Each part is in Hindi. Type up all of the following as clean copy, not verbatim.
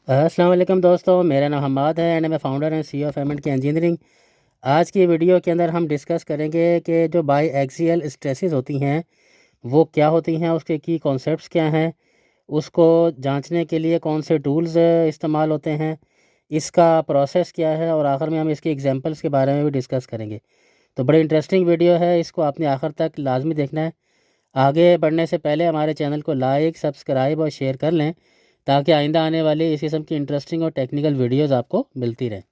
अस्सलाम वालेकुम दोस्तों, मेरा नाम हमाद है एंड मैं founder and CEO of M and K engineering. आज की वीडियो के अंदर हम डिस्कस करेंगे कि जो बाई एक्सियल स्ट्रेसेस होती हैं वो क्या होती हैं, उसके की कॉन्सेप्ट्स क्या हैं, उसको जांचने के लिए कौन से टूल्स इस्तेमाल होते हैं, इसका प्रोसेस क्या है, और आखिर में हम इसके एग्जांपल्स के बारे में भी डिस्कस करेंगे। तो बड़ी इंटरेस्टिंग वीडियो है, इसको आपने आखिर तक लाजमी देखना है। आगे बढ़ने से पहले हमारे चैनल को लाइक, सब्सक्राइब और शेयर कर लें ताकि आइंदा आने वाली इस किस्म की इंटरेस्टिंग और टेक्निकल वीडियोस आपको मिलती रहें।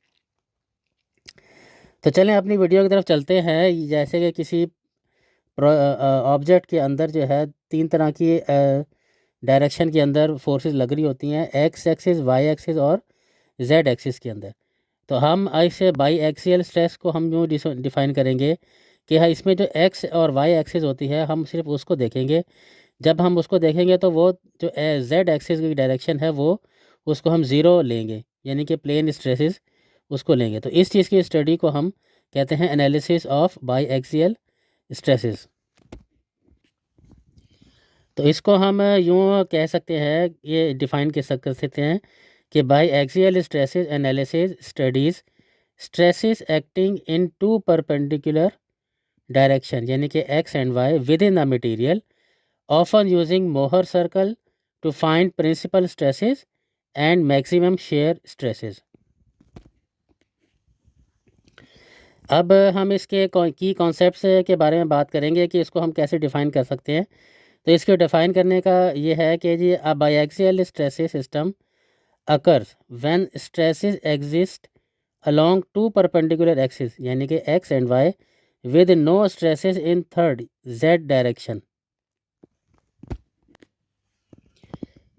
तो चलें अपनी वीडियो की तरफ चलते हैं। जैसे कि किसी ऑब्जेक्ट के अंदर जो है तीन तरह की डायरेक्शन के अंदर फोर्सेस लग रही होती हैं, एक्स एक्सिस, वाई एक्सिस और जेड एक्सिस के अंदर। तो हम ऐसे बाई एक्सियल स्ट्रेस को हम यूँ डिफ़ाइन करेंगे कि हाँ, इसमें जो एक्स और वाई एक्सिस होती है हम सिर्फ उसको देखेंगे। जब हम उसको देखेंगे तो वो जो जेड एक्सिस की डायरेक्शन है वो उसको हम ज़ीरो लेंगे, यानी कि प्लेन स्ट्रेसेस उसको लेंगे। तो इस चीज़ की स्टडी को हम कहते हैं analysis of by axial stresses. तो इसको हम यूँ कह सकते हैं, ये डिफ़ाइन कर सकते हैं कि biaxial stresses analysis studies stresses acting in two perpendicular direction, यानी कि x and y within the material, often using Mohr circle to find principal stresses and maximum shear stresses। अब हम इसके की कॉन्सेप्ट्स के बारे में बात करेंगे कि इसको हम कैसे डिफ़ाइन कर सकते हैं। तो इसको डिफ़ाइन करने का ये है कि जी a biaxial stresses system occurs when stresses exist along two perpendicular axes, यानी कि x and y, with no stresses in third z direction.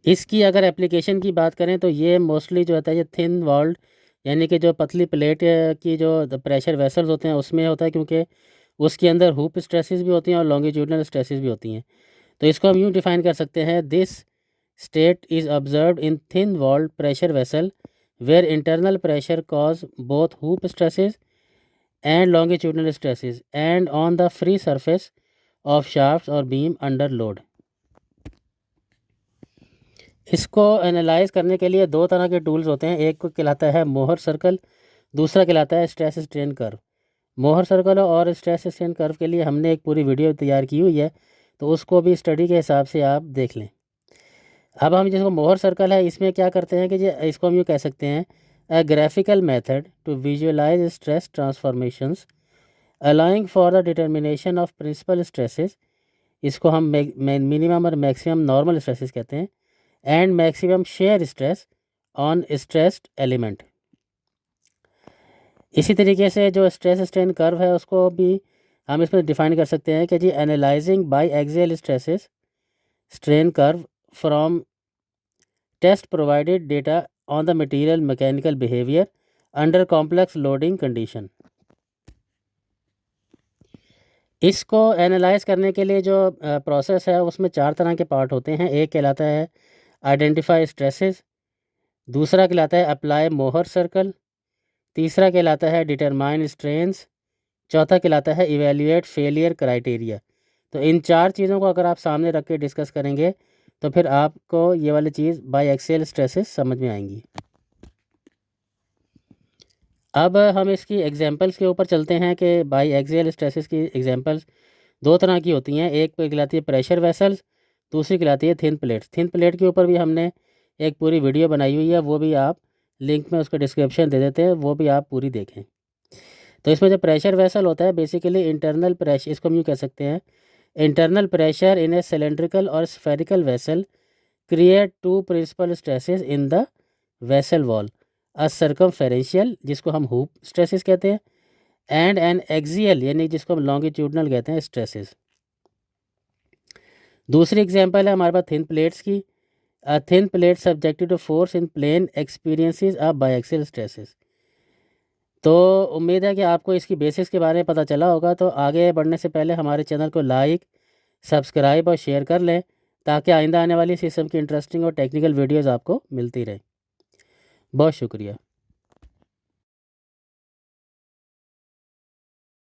इसकी अगर एप्लीकेशन की बात करें तो ये मोस्टली जो होता है ये थिन वॉल्ड, यानी कि जो पतली प्लेट की जो प्रेशर वेसल्स होते हैं उसमें होता है, क्योंकि उसके अंदर हुप स्ट्रेसेस भी होती हैं और लॉन्गिट्यूडनल स्ट्रेसेस भी होती हैं। तो इसको हम यूँ डिफ़ाइन कर सकते हैं, this state is observed in thin walled pressure vessel where internal pressure cause both hoop stresses and longitudinal stresses and on the free surface of shafts और बीम अंडर लोड। इसको एनालाइज करने के लिए दो तरह के टूल्स होते हैं, एक को कहलाता है मोहर सर्कल, दूसरा कहलाता है stress strain curve. Mohr circle और स्ट्रेस स्ट्रेन कर्व के लिए हमने एक पूरी वीडियो तैयार की हुई है, तो उसको भी स्टडी के हिसाब से आप देख लें। अब हम जिसको मोहर सर्कल है इसमें क्या करते हैं कि जी इसको हम यूँ कह सकते हैं, a graphical method to visualise stress transformations allowing for the determination of principal stresses. इसको हम मिनिमम और मैक्सिमम नॉर्मल स्ट्रेसेस कहते हैं, and maximum shear stress on stressed element. इसी तरीके से जो स्ट्रेस स्ट्रेन कर्व है उसको भी हम इसमें डिफाइन कर सकते हैं कि जी analysing biaxial stresses strain curve from test provided data on the material mechanical behaviour under complex loading condition. इसको एनालाइज करने के लिए जो प्रोसेस है उसमें चार तरह के पार्ट होते हैं। एक कहलाता है आइडेंटिफाई स्ट्रेसेस, दूसरा कहलाता है अप्लाई मोहर सर्कल, तीसरा कहलाता है डिटरमाइन स्ट्रेंस, चौथा कहलाता है इवेल्युएट फेलियर क्राइटेरिया। तो इन चार चीज़ों को अगर आप सामने रख के डिस्कस करेंगे तो फिर आपको ये वाली चीज़ बाई एक्सियल स्ट्रेसेस समझ में आएंगी। अब हम इसकी एग्जांपल्स के ऊपर चलते हैं कि बाई एक्सियल स्ट्रेसेस की एग्जांपल्स दो तरह की होती हैं। एक पे कहलाती है प्रेशर वेसल्स, दूसरी कहलाती है थिन प्लेट्स। थिन प्लेट के ऊपर भी हमने एक पूरी वीडियो बनाई हुई है, वो भी आप लिंक में उसका डिस्क्रिप्शन दे देते हैं, वो भी आप पूरी देखें। तो इसमें जो प्रेशर वेसल होता है बेसिकली इंटरनल प्रेशर, इसको हम यूँ कह सकते हैं, internal pressure in a cylindrical और spherical vessel create two principal stresses in the vessel wall, a circumferential जिसको हम हुप स्ट्रेसेस कहते हैं, एंड एन एक्सियल यानी जिसको हम लॉन्गिट्यूडनल कहते हैं स्ट्रेसेस। दूसरी एग्जांपल है हमारे पास थिन प्लेट्स की। A thin plate subjected to force in plane experiences of biaxial stresses. तो उम्मीद है कि आपको इसकी बेसिक्स के बारे में पता चला होगा। तो आगे बढ़ने से पहले हमारे चैनल को लाइक, सब्सक्राइब और शेयर कर लें ताकि आइंदा आने वाली इस किस्म की इंटरेस्टिंग और टेक्निकल वीडियोज़ आपको मिलती रहे। बहुत शुक्रिया।